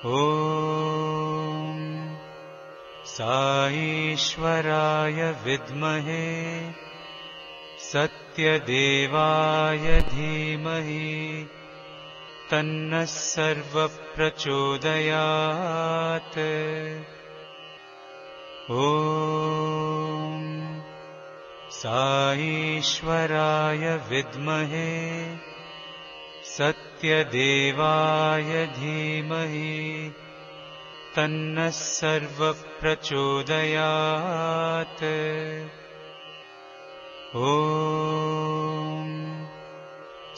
ॐ साईश्वराय विद्महे सत्यदेवाय धीमहि तन्नः सर्वः प्रचोदयात्। ॐ साईश्वराय विद्महे सत्यदेवाय धीमहि तन्नः सर्वः प्रचोदयात्। ॐ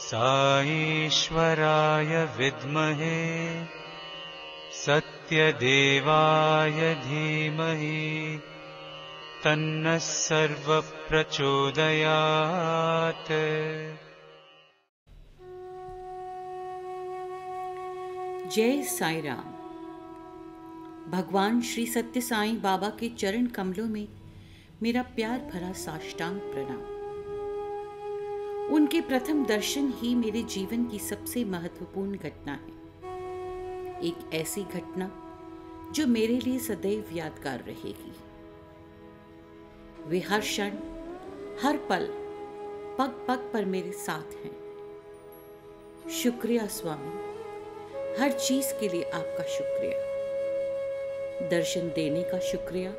साईश्वराय विद्महे सत्यदेवाय धीमहि तन्नः सर्वः प्रचोदयात्। जय साईं राम। भगवान श्री सत्य साईं बाबा के चरण कमलों में मेरा प्यार भरा साष्टांग प्रणाम। उनके प्रथम दर्शन ही मेरे जीवन की सबसे महत्वपूर्ण घटना है। एक ऐसी घटना जो मेरे लिए सदैव यादगार रहेगी। वे हर क्षण, हर पल, पग पग पर मेरे साथ हैं। शुक्रिया स्वामी, हर चीज के लिए आपका शुक्रिया। दर्शन देने का शुक्रिया,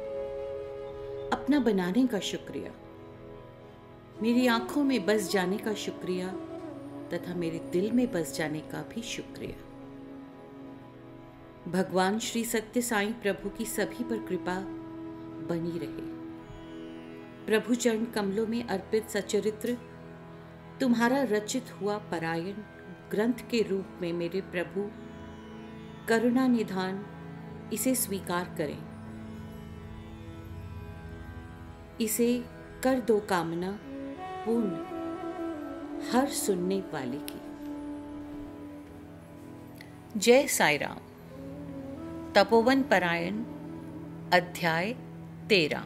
अपना बनाने का शुक्रिया, मेरी आंखों में बस जाने का शुक्रिया तथा मेरे दिल में बस जाने का भी शुक्रिया। भगवान श्री सत्य साईं प्रभु की सभी पर कृपा बनी रहे। प्रभु चरण कमलों में अर्पित सचरित्र तुम्हारा रचित हुआ परायण ग्रंथ के रूप में मेरे प्रभु करुणा निधान इसे स्वीकार करें। इसे कर दो कामना पूर्ण हर सुनने वाले की। जय साईं राम। तपोवन परायण अध्याय 13।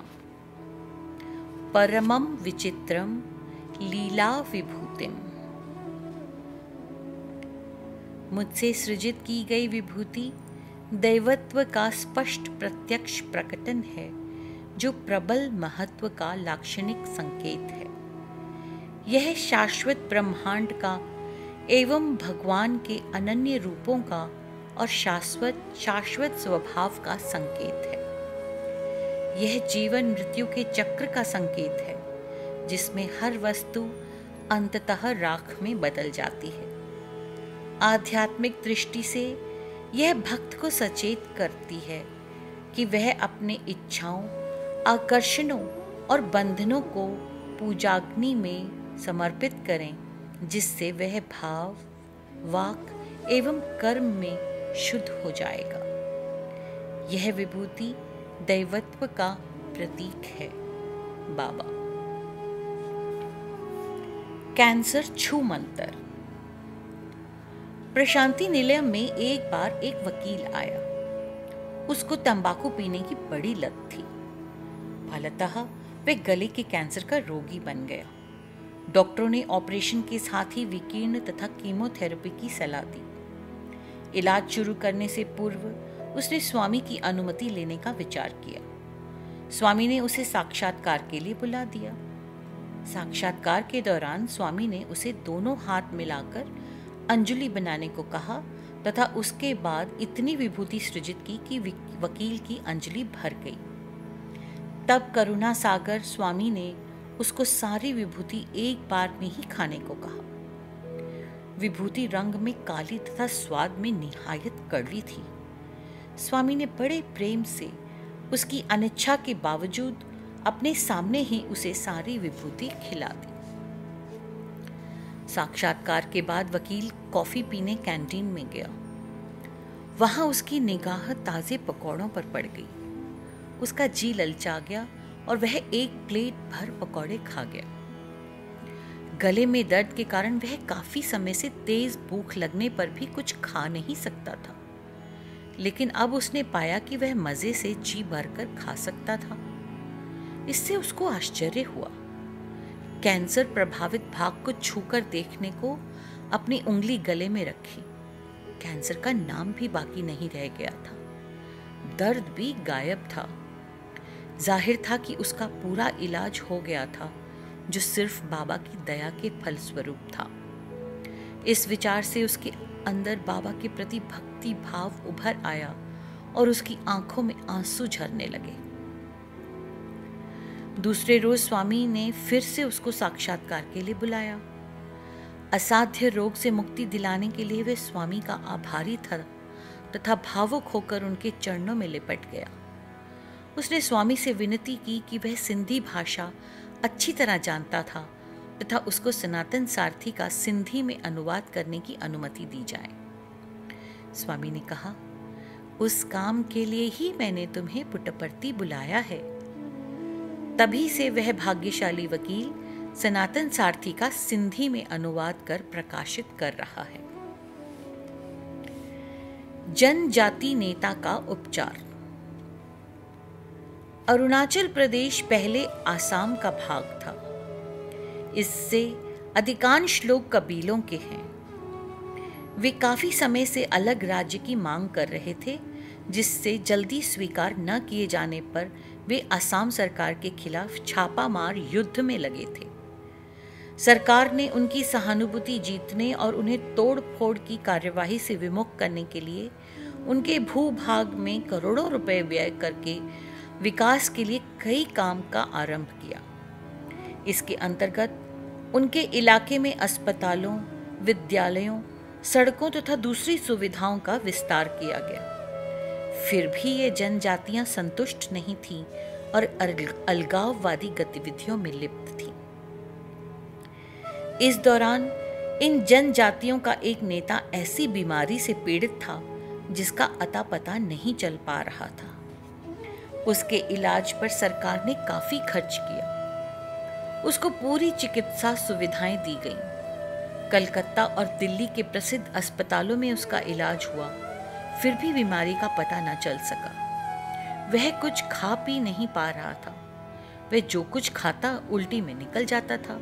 परमं विचित्रम लीला विभूतिम। मुझसे सृजित की गई विभूति दैवत्व का स्पष्ट प्रत्यक्ष प्रकटन है, जो प्रबल महत्व का लाक्षणिक संकेत है। यह शाश्वत ब्रह्मांड का एवं भगवान के अनन्य रूपों का और शाश्वत स्वभाव का संकेत है। यह जीवन मृत्यु के चक्र का संकेत है, जिसमें हर वस्तु अंततः राख में बदल जाती है। आध्यात्मिक दृष्टि से यह भक्त को सचेत करती है कि वह अपने इच्छाओं, आकर्षणों और बंधनों को पूजाग्नि में समर्पित करें, जिससे वह भाव, वाक एवं कर्म में शुद्ध हो जाएगा। यह विभूति दैवत्व का प्रतीक है। बाबा। कैंसर छू मंत्र। प्रशांति निलयम में एक बार एक वकील आया। उसको तंबाकू पीने की बड़ी लत थी। फलतः वह गले के कैंसर का रोगी बन गया। डॉक्टरों ने ऑपरेशन के साथ ही विकीर्ण तथा कीमोथेरेपी की सलाह दी। इलाज शुरू करने से पूर्व उसने स्वामी की अनुमति लेने का विचार किया। स्वामी ने उसे साक्षात्कार के लिए बुला दिया। साक्षात्कार के दौरान स्वामी ने उसे दोनों हाथ मिलाकर अंजलि बनाने को कहा तथा उसके बाद इतनी विभूति सृजित की कि वकील की अंजलि भर गई। तब करुणा सागर स्वामी ने उसको सारी विभूति एक बार में ही खाने को कहा। विभूति रंग में काली तथा स्वाद में निहायत कड़वी थी। स्वामी ने बड़े प्रेम से उसकी अनिच्छा के बावजूद अपने सामने ही उसे सारी विभूति खिला दी। साक्षात्कार के बाद वकील कॉफी पीने कैंटीन में गया। वहां उसकी निगाह ताजे पकौड़ों पर पड़ गई। उसका जी ललचा गया और वह एक प्लेट भर पकौड़े खा गया। गले में दर्द के कारण वह काफी समय से तेज भूख लगने पर भी कुछ खा नहीं सकता था, लेकिन अब उसने पाया कि वह मजे से जी भरकर खा सकता था। इससे उसको आश्चर्य हुआ। कैंसर प्रभावित भाग को छूकर देखने को अपनी उंगली गले में रखी। कैंसर का नाम भी बाकी नहीं रह गया था। दर्द भी गायब था। जाहिर था कि उसका पूरा इलाज हो गया था, जो सिर्फ बाबा की दया के फलस्वरूप था। इस विचार से उसके अंदर बाबा के प्रति भक्ति भाव उभर आया और उसकी आंखों में आंसू झरने लगे। दूसरे रोज स्वामी ने फिर से उसको साक्षात्कार के लिए बुलाया। असाध्य रोग से मुक्ति दिलाने के लिए वे स्वामी का आभारी था तथा भावुक होकर उनके चरणों में लिपट गया। उसने स्वामी से विनती की कि वह सिंधी भाषा अच्छी तरह जानता था तथा उसको सनातन सारथी का सिंधी में अनुवाद करने की अनुमति दी जाए। स्वामी ने कहा, उस काम के लिए ही मैंने तुम्हें पुट्टपर्ती बुलाया है। तभी से वह भाग्यशाली वकील सनातन सारथी का सिंधी में अनुवाद कर प्रकाशित कर रहा है। जनजाति नेता का उपचार। अरुणाचल प्रदेश पहले आसाम का भाग था। इससे अधिकांश लोग कबीलों के हैं। वे काफी समय से अलग राज्य की मांग कर रहे थे, जिससे जल्दी स्वीकार न किए जाने पर वे असम सरकार के खिलाफ छापामार युद्ध में लगे थे। सरकार ने उनकी सहानुभूति जीतने और उन्हें तोड़-फोड़ की कार्यवाही से विमुख करने के लिए उनके भूभाग में करोड़ों रुपए व्यय करके विकास के लिए कई काम का आरंभ किया। इसके अंतर्गत उनके इलाके में अस्पतालों, विद्यालयों, सड़कों तथा दूसरी सुविधाओं का विस्तार किया गया। फिर भी ये जनजातियां संतुष्ट नहीं थीं और अलगाववादी गतिविधियों में लिप्त थीं। इस दौरान इन जनजातियों का एक नेता ऐसी बीमारी से पीड़ित था जिसका अता पता नहीं चल पा रहा था। उसके इलाज पर सरकार ने काफी खर्च किया। उसको पूरी चिकित्सा सुविधाएं दी गईं। कलकत्ता और दिल्ली के प्रसिद्ध अस्पतालों में उसका इलाज हुआ, फिर भी बीमारी का पता न चल सका। वह कुछ खा पी नहीं पा रहा था। वह जो कुछ खाता उल्टी में निकल जाता था।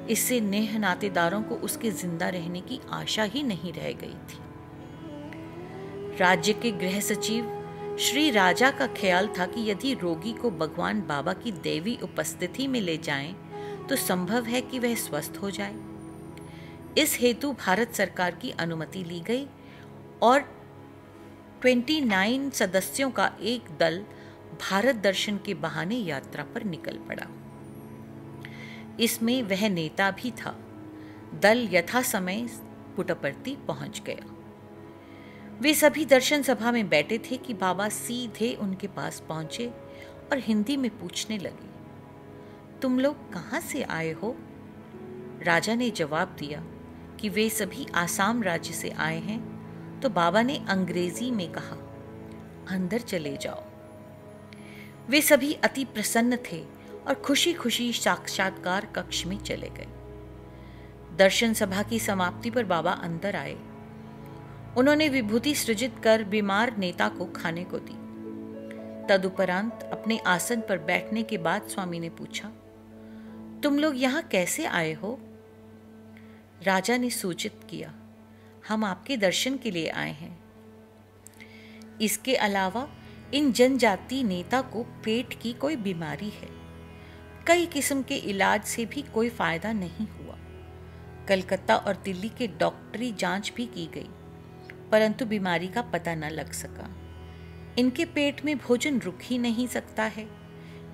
इससे नेह नातेदारों को उसके जिंदा रहने की आशा ही नहीं रह गई थी। राज्य के गृह सचिव श्री राजा का ख्याल था कि यदि रोगी को भगवान बाबा की दैवी उपस्थिति में ले जाएं, तो संभव है कि वह स्वस्थ हो जाए। इस हेतु भारत सरकार की अनुमति ली गई और 29 सदस्यों का एक दल भारत दर्शन के बहाने यात्रा पर निकल पड़ा। इसमें वह नेता भी था। दल यथा समय पुट्टपर्ती पहुंच गया। वे सभी दर्शन सभा में बैठे थे कि बाबा सीधे उनके पास पहुंचे और हिंदी में पूछने लगे, तुम लोग कहां से आए हो? राजा ने जवाब दिया कि वे सभी आसाम राज्य से आए हैं। तो बाबा ने अंग्रेजी में कहा, अंदर चले जाओ। वे सभी अति प्रसन्न थे और खुशी खुशी साक्षात्कार कक्ष में चले गए। दर्शन सभा की समाप्ति पर बाबा अंदर आए। उन्होंने विभूति सृजित कर बीमार नेता को खाने को दी। तदुपरांत अपने आसन पर बैठने के बाद स्वामी ने पूछा, तुम लोग यहाँ कैसे आए हो? राजा ने सूचित किया, हम आपके दर्शन के लिए आए हैं। इसके अलावा इन जनजाति नेता को पेट की कोई बीमारी है। कई किस्म के इलाज से भी कोई फायदा नहीं हुआ। कलकत्ता और दिल्ली के डॉक्टरी जांच भी की गई, परंतु बीमारी का पता न लग सका। इनके पेट में भोजन रुक ही नहीं सकता है।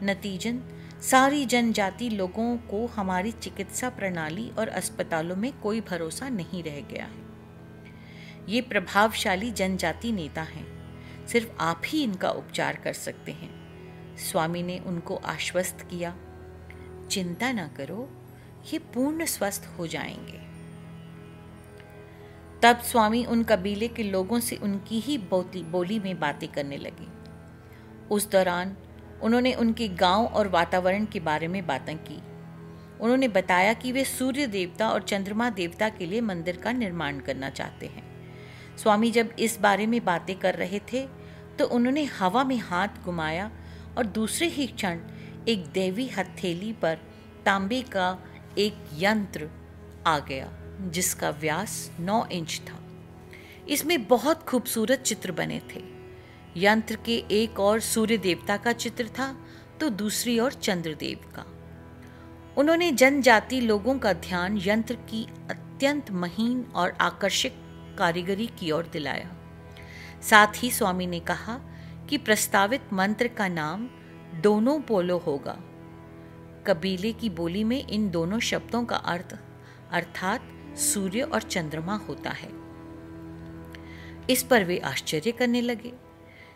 नतीजन सारी जनजाति लोगों को हमारी चिकित्सा प्रणाली और अस्पतालों में कोई भरोसा नहीं रह गया है। ये प्रभावशाली जनजाति नेता हैं। सिर्फ आप ही इनका उपचार कर सकते हैं। स्वामी ने उनको आश्वस्त किया, चिंता न करो, ये पूर्ण स्वस्थ हो जाएंगे। तब स्वामी उन कबीले के लोगों से उनकी ही बोली में बातें करने लगे। उस दौरान उन्होंने उनके गांव और वातावरण के बारे में बातें की। उन्होंने बताया कि वे सूर्य देवता और चंद्रमा देवता के लिए मंदिर का निर्माण करना चाहते हैं। स्वामी जब इस बारे में बातें कर रहे थे तो उन्होंने हवा में हाथ घुमाया और दूसरे ही क्षण एक देवी हथेली पर तांबे का एक यंत्र आ गया जिसका व्यास 9 इंच था। इसमें बहुत खूबसूरत चित्र बने थे। यंत्र के एक और सूर्य देवता का चित्र था तो दूसरी ओर चंद्रदेव का। उन्होंने जनजाति लोगों का ध्यान यंत्र की अत्यंत महीन और आकर्षक कारीगरी की ओर दिलाया। साथ ही स्वामी ने कहा कि प्रस्तावित मंत्र का नाम डोनो पोलो होगा। कबीले की बोली में इन दोनों शब्दों का अर्थ अर्थात सूर्य और चंद्रमा होता है। इस पर वे आश्चर्य करने लगे।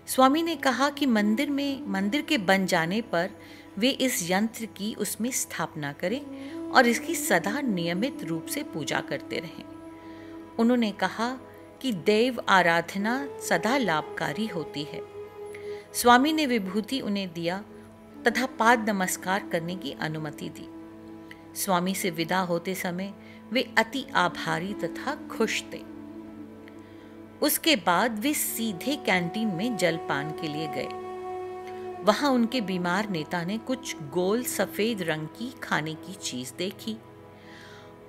स्वामी ने कहा कि मंदिर के बन जाने पर वे इस यंत्र की उसमें स्थापना करें और इसकी सदा नियमित रूप से पूजा करते रहें। उन्होंने कहा कि देव आराधना सदा लाभकारी होती है। स्वामी ने विभूति उन्हें दिया तथा पाद नमस्कार करने की अनुमति दी। स्वामी से विदा होते समय वे अति आभारी तथा खुश थे। उसके बाद वे सीधे कैंटीन में जलपान के लिए गए। वहां उनके बीमार नेता ने कुछ गोल सफेद रंग की खाने की चीज देखी।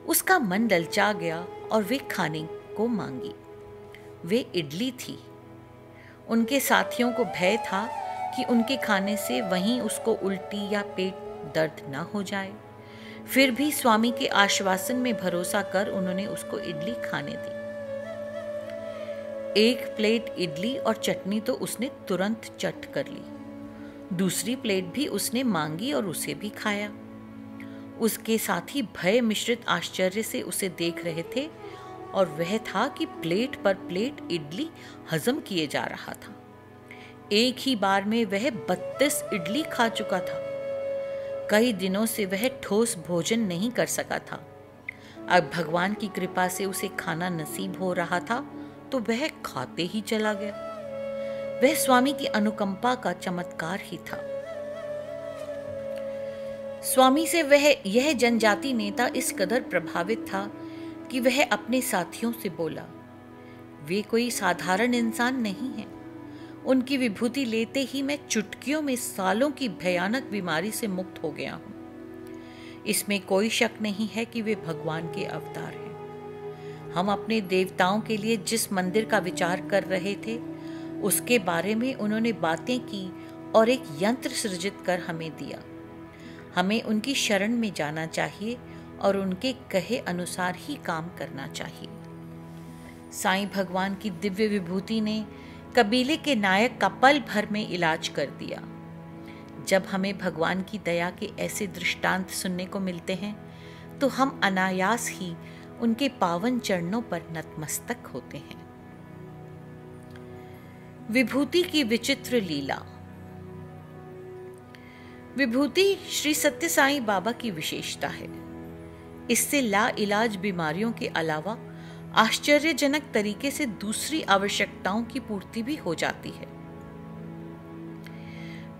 उसका मन ललचा गया और वे खाने को मांगी। वे इडली थी। उनके साथियों को भय था कि उनके खाने से वहीं उसको उल्टी या पेट दर्द न हो जाए। फिर भी स्वामी के आश्वासन में भरोसा कर उन्होंने उसको इडली खाने दी। एक प्लेट इडली और चटनी तो उसने तुरंत चट कर ली। दूसरी प्लेट भी उसने मांगी और उसे भी खाया। उसके साथी भय मिश्रित आश्चर्य से उसे देख रहे थे और वह था कि प्लेट पर प्लेट इडली हजम किए जा रहा था। एक ही बार में वह 32 इडली खा चुका था। कई दिनों से वह ठोस भोजन नहीं कर सका था। अब भगवान की कृपा से उसे खाना नसीब हो रहा था तो वह खाते ही चला गया। वह स्वामी की अनुकंपा का चमत्कार ही था। स्वामी से यह जनजाति नेता इस कदर प्रभावित था कि वह अपने साथियों से बोला, वे कोई साधारण इंसान नहीं है। उनकी विभूति लेते ही मैं चुटकियों में सालों की भयानक बीमारी से मुक्त हो गया हूं। इसमें कोई शक नहीं है कि वे भगवान के अवतार हैं। हम अपने देवताओं के लिए जिस मंदिर का विचार कर रहे थे उसके बारे में उन्होंने बातें की और एक यंत्र सृजित कर हमें दिया। हमें उनकी शरण में जाना चाहिए और उनके कहे अनुसार ही काम करना चाहिए। साईं भगवान की दिव्य विभूति ने कबीले के नायक का पल भर में इलाज कर दिया। जब हमें भगवान की दया के ऐसे दृष्टांत सुनने को मिलते हैं तो हम अनायास ही उनके पावन चरणों पर नतमस्तक होते हैं। विभूति की विचित्र लीला। विभूति श्री सत्य साईं बाबा की विशेषता है। इससे लाइलाज बीमारियों के अलावा आश्चर्यजनक तरीके से दूसरी आवश्यकताओं की पूर्ति भी हो जाती है।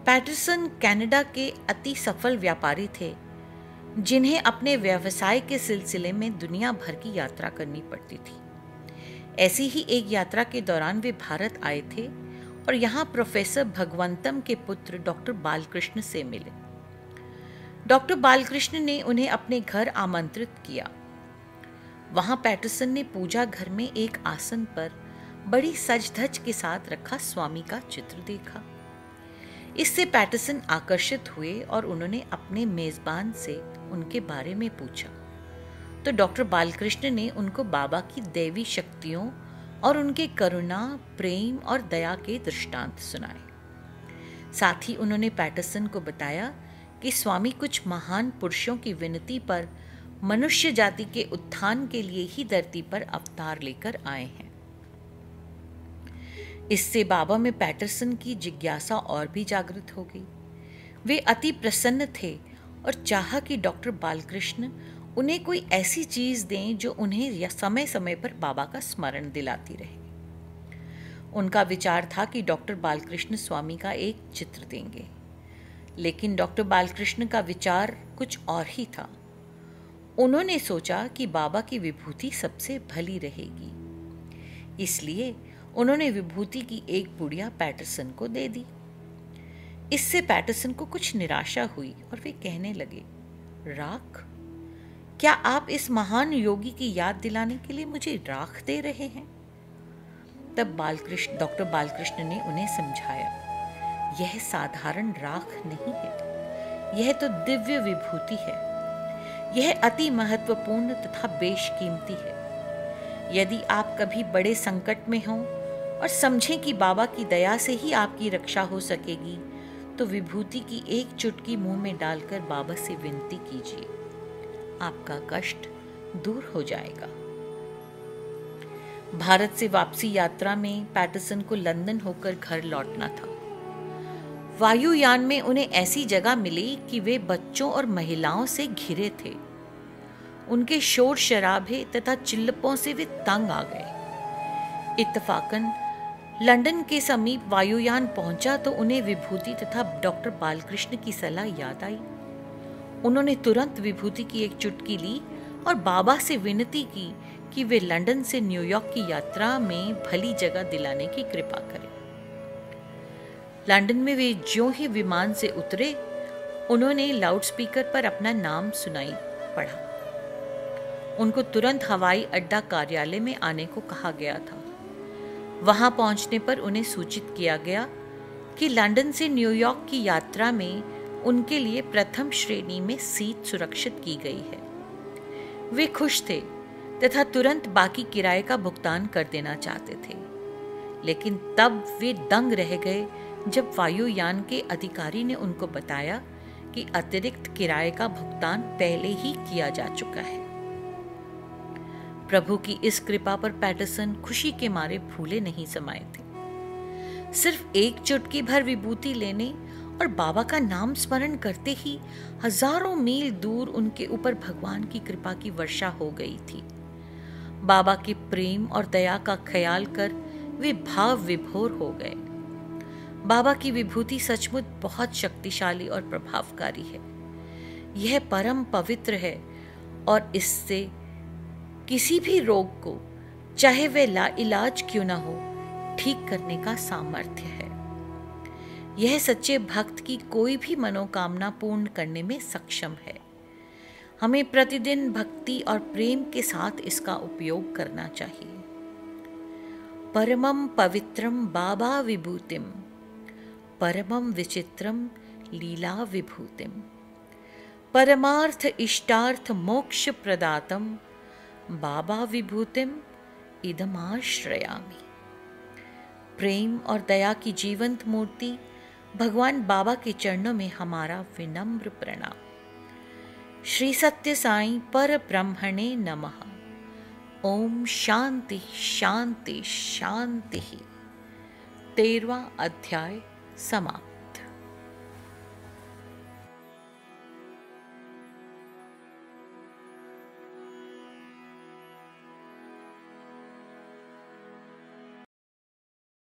पैटरसन कनाडा के अति सफल व्यापारी थे जिन्हें अपने व्यवसाय के सिलसिले में दुनिया भर की यात्रा करनी पड़ती थी। ऐसी ही एक यात्रा के दौरान वे भारत आए थे और यहाँ प्रोफेसर भगवंतम के पुत्र डॉक्टर बालकृष्ण से मिले। डॉक्टर बालकृष्ण ने उन्हें अपने घर आमंत्रित किया। वहां पैटरसन ने पूजा घर में एक आसन पर बड़ी सज-धज के साथ रखा स्वामी का चित्र देखा। इससे पैटरसन आकर्षित हुए और उन्होंने अपने मेजबान से उनके बारे में पूछा तो डॉक्टर बालकृष्ण ने उनको बाबा की दैवी शक्तियों और उनके करुणा, प्रेम और दया के दृष्टांत सुनाए। साथ ही उन्होंने पैटरसन को बताया कि स्वामी कुछ महान पुरुषों की विनती पर मनुष्य जाति के उत्थान के लिए ही धरती पर अवतार लेकर आए हैं। इससे बाबा में पैटरसन की जिज्ञासा और भी जागृत हो गई। वे अति प्रसन्न थे और चाहा कि डॉक्टर बालकृष्ण उन्हें कोई ऐसी चीज दें जो उन्हें समय समय पर बाबा का स्मरण दिलाती रहे। उनका विचार था कि डॉक्टर बालकृष्ण स्वामी का एक चित्र देंगे, लेकिन डॉक्टर बालकृष्ण का विचार कुछ और ही था। उन्होंने सोचा कि बाबा की विभूति सबसे भली रहेगी, इसलिए उन्होंने विभूति की एक पुड़िया पैटरसन को दे दी। इससे पैटरसन को कुछ निराशा हुई और वे कहने लगे, राख? क्या आप इस महान योगी की याद दिलाने के लिए मुझे राख दे रहे हैं? तब डॉक्टर बालकृष्ण ने उन्हें समझाया, यह साधारण राख नहीं है, यह तो दिव्य विभूति है। यह अति महत्वपूर्ण तथा बेशकीमती है। यदि आप कभी बड़े संकट में हों और समझें कि बाबा की दया से ही आपकी रक्षा हो सकेगी, तो विभूति की एक चुटकी मुंह में डालकर बाबा से विनती कीजिए, आपका कष्ट दूर हो जाएगा। भारत से वापसी यात्रा में पैटरसन को लंदन होकर घर लौटना था। वायुयान में उन्हें ऐसी जगह मिली कि वे बच्चों और महिलाओं से घिरे थे। उनके शोर शराबे तथा चिल्लपों से वे तंग आ गए। इत्तफाकन लंदन के समीप वायुयान पहुंचा तो उन्हें विभूति तथा डॉक्टर बालकृष्ण की सलाह याद आई। उन्होंने तुरंत विभूति की एक चुटकी ली और बाबा से विनती की कि वे लंदन से न्यूयॉर्क की यात्रा में भली जगह दिलाने की कृपा करें। लंदन में वे ज्यों ही विमान से उतरे, उन्होंने लाउडस्पीकर पर अपना नाम सुनाई पड़ा। उनको तुरंत हवाई अड्डा कार्यालय में आने को कहा गया था। वहां पहुंचने पर उन्हें सूचित किया गया कि लंदन से न्यूयॉर्क की यात्रा में उनके लिए प्रथम श्रेणी में सीट सुरक्षित की गई है। वे खुश थे तथा तुरंत बाकी किराए का भुगतान कर देना चाहते थे, लेकिन तब वे दंग रह गए जब वायुयान के अधिकारी ने उनको बताया कि अतिरिक्त किराए का भुगतान पहले ही किया जा चुका है। प्रभु की इस कृपा पर पैटरसन खुशी के मारे फूले नहीं समाये थे। सिर्फ एक चुटकी भर विभूति लेने और बाबा का नाम स्मरण करते ही हजारों मील दूर उनके ऊपर भगवान की कृपा की वर्षा हो गई थी। बाबा के प्रेम और दया का ख्याल कर वे भाव विभोर हो गए। बाबा की विभूति सचमुच बहुत शक्तिशाली और प्रभावकारी है। यह परम पवित्र है और इससे किसी भी रोग को, चाहे वह लाइलाज क्यों ना हो, ठीक करने का सामर्थ्य है। यह सच्चे भक्त की कोई भी मनोकामना पूर्ण करने में सक्षम है। हमें प्रतिदिन भक्ति और प्रेम के साथ इसका उपयोग करना चाहिए। परमं पवित्रम बाबा विभूतिम, परमं विचित्रम लीला विभूतिम, परमार्थ इष्टार्थ मोक्ष प्रदातम बाबा विभूतिम इदमाश्रयामि। प्रेम और दया की जीवंत मूर्ति भगवान बाबा के चरणों में हमारा विनम्र प्रणाम। श्री सत्य साईं पर ब्रह्मणे नमः। ओम शांति शांति शांति। 13वां अध्याय समाप्त।